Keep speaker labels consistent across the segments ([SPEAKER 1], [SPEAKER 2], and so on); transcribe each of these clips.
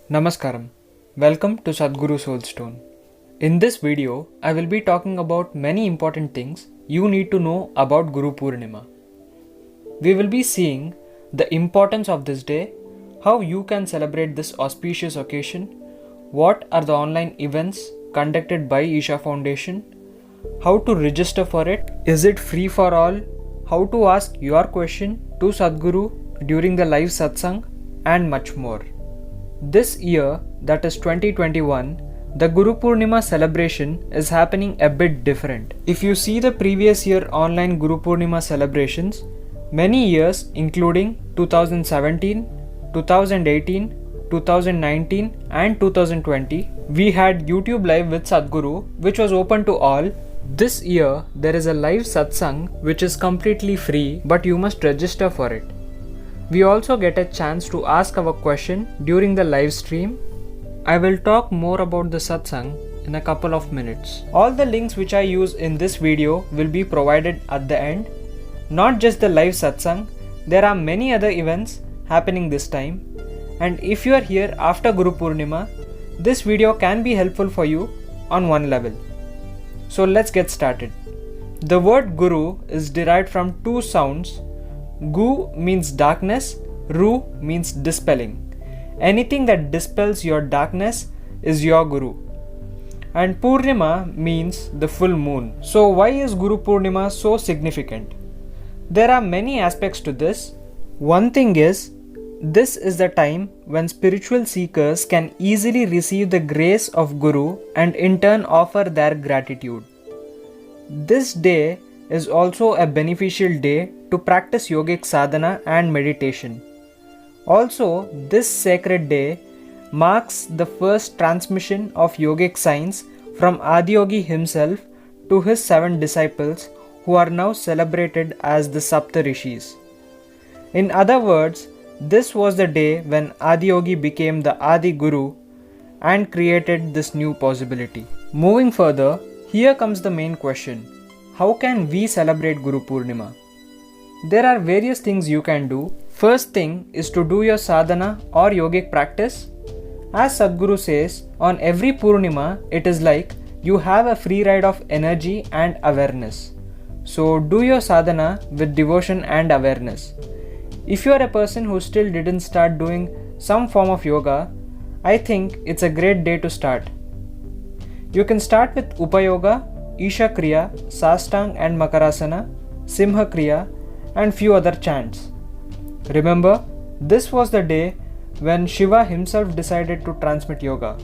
[SPEAKER 1] Namaskaram. Welcome to Sadhguru Soulstone. In this video, I will be talking about many important things you need to know about Guru Purnima. We will be seeing the importance of this day, how you can celebrate this auspicious occasion, what are the online events conducted by Isha Foundation, how to register for it, is it free for all, how to ask your question to Sadhguru during the live satsang, and much more. This year, that is 2021, the Guru Purnima celebration is happening a bit different. If you see the previous year online Guru Purnima celebrations, many years including 2017, 2018, 2019 and 2020, we had YouTube Live with Sadhguru which was open to all. This year, there is a live satsang which is completely free, but you must register for it. We also get a chance to ask our question during the live stream. I will talk more about the satsang in a couple of minutes. All the links which I use in this video will be provided at the end. Not just the live satsang, there are many other events happening this time. And if you are here after Guru Purnima, this video can be helpful for you on one level. So let's get started. The word Guru is derived from two sounds. Gu means darkness, Ru means dispelling. Anything that dispels your darkness is your Guru. And Purnima means the full moon. So why is Guru Purnima so significant? There are many aspects to this. One thing is, this is the time when spiritual seekers can easily receive the grace of Guru and in turn offer their gratitude. This day is also a beneficial day to practice yogic sadhana and meditation. Also, this sacred day marks the first transmission of yogic science from Adiyogi himself to his 7 disciples who are now celebrated as the Sapta Rishis. In other words, this was the day when Adiyogi became the Adi Guru and created this new possibility. Moving further, here comes the main question. How can we celebrate Guru Purnima? There are various things you can do. First thing is to do your sadhana or yogic practice. As Sadhguru says, on every Purnima, it is like you have a free ride of energy and awareness. So do your sadhana with devotion and awareness. If you are a person who still didn't start doing some form of yoga, I think it's a great day to start. You can start with Upayoga, Isha Kriya, Sastang and Makarasana, Simha Kriya and few other chants. Remember, this was the day when Shiva himself decided to transmit yoga.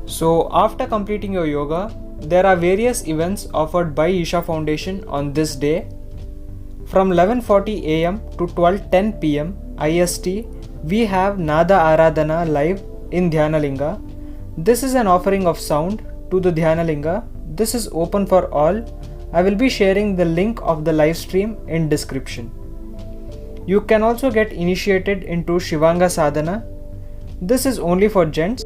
[SPEAKER 1] So after completing your yoga, there are various events offered by Isha Foundation on this day. From 11:40 am to 12:10 pm IST, we have Nada Aradhana live in Dhyanalinga. This is an offering of sound to the Dhyanalinga. This is open for all. I will be sharing the link of the live stream in description. You can also get initiated into Shivanga Sadhana. This is only for gents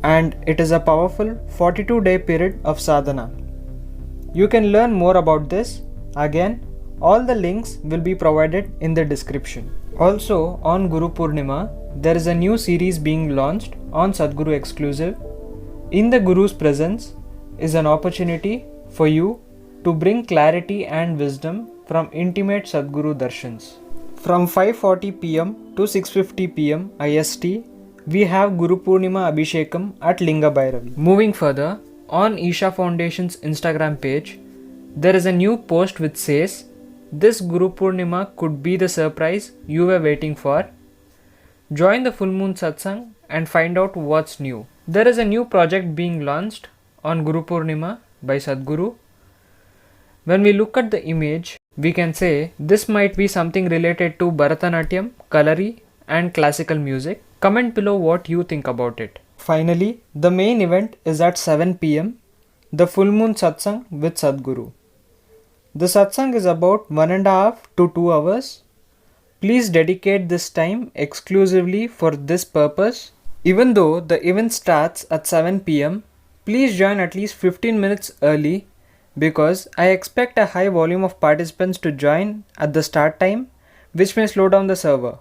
[SPEAKER 1] and it is a powerful 42-day period of sadhana. You can learn more about this. Again, all the links will be provided in the description. Also, on Guru Purnima, there is a new series being launched on Sadhguru Exclusive. In the Guru's presence is an opportunity for you to bring clarity and wisdom from intimate Sadhguru Darshans. From 5:40 pm to 6:50 pm IST, we have Guru Purnima Abhishekam at Linga Bhairavi. Moving further, on Isha Foundation's Instagram page, there is a new post which says, this Guru Purnima could be the surprise you were waiting for. Join the full moon satsang and find out what's new. There is a new project being launched on Guru Purnima by Sadhguru. When we look at the image, we can say this might be something related to Bharatanatyam, Kalari and classical music. Comment below what you think about it. Finally, the main event is at 7 pm, the full moon satsang with Sadhguru. The satsang is about 1.5 to 2 hours. Please dedicate this time exclusively for this purpose. Even though the event starts at 7 pm, please join at least 15 minutes early because I expect a high volume of participants to join at the start time, which may slow down the server.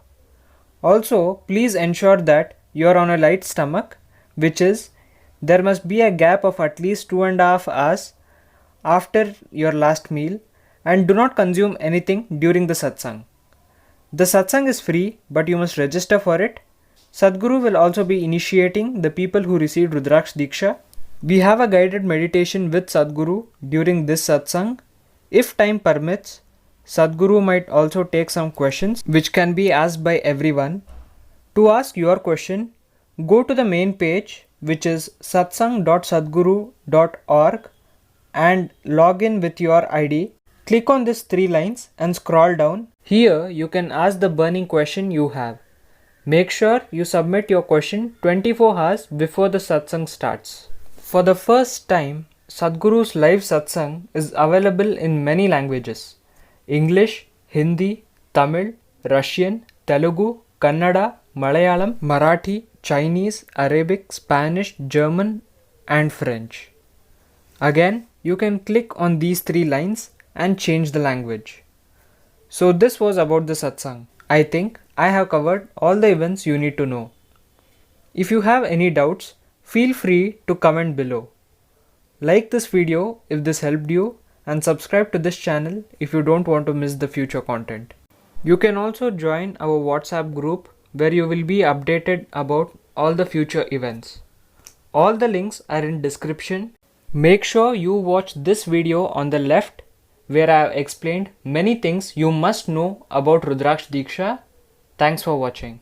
[SPEAKER 1] Also, please ensure that you are on a light stomach, which is there must be a gap of at least 2.5 hours after your last meal, and do not consume anything during the satsang. The satsang is free, but you must register for it. Sadhguru will also be initiating the people who received Rudraksh Diksha. We have a guided meditation with Sadhguru during this satsang. If time permits, Sadhguru might also take some questions which can be asked by everyone. To ask your question, go to the main page, which is satsang.sadhguru.org, and log in with your ID. Click on these 3 lines and scroll down. Here you can ask the burning question you have. Make sure you submit your question 24 hours before the satsang starts. For the first time, Sadhguru's live satsang is available in many languages: English, Hindi, Tamil, Russian, Telugu, Kannada, Malayalam, Marathi, Chinese, Arabic, Spanish, German, and French. Again, you can click on these 3 lines and change the language. So this was about the satsang. I think I have covered all the events you need to know. If you have any doubts, feel free to comment below. Like this video if this helped you, and subscribe to this channel if you don't want to miss the future content. You can also join our WhatsApp group where you will be updated about all the future events. All the links are in description. Make sure you watch this video on the left where I have explained many things you must know about Rudraksh Diksha. Thanks for watching.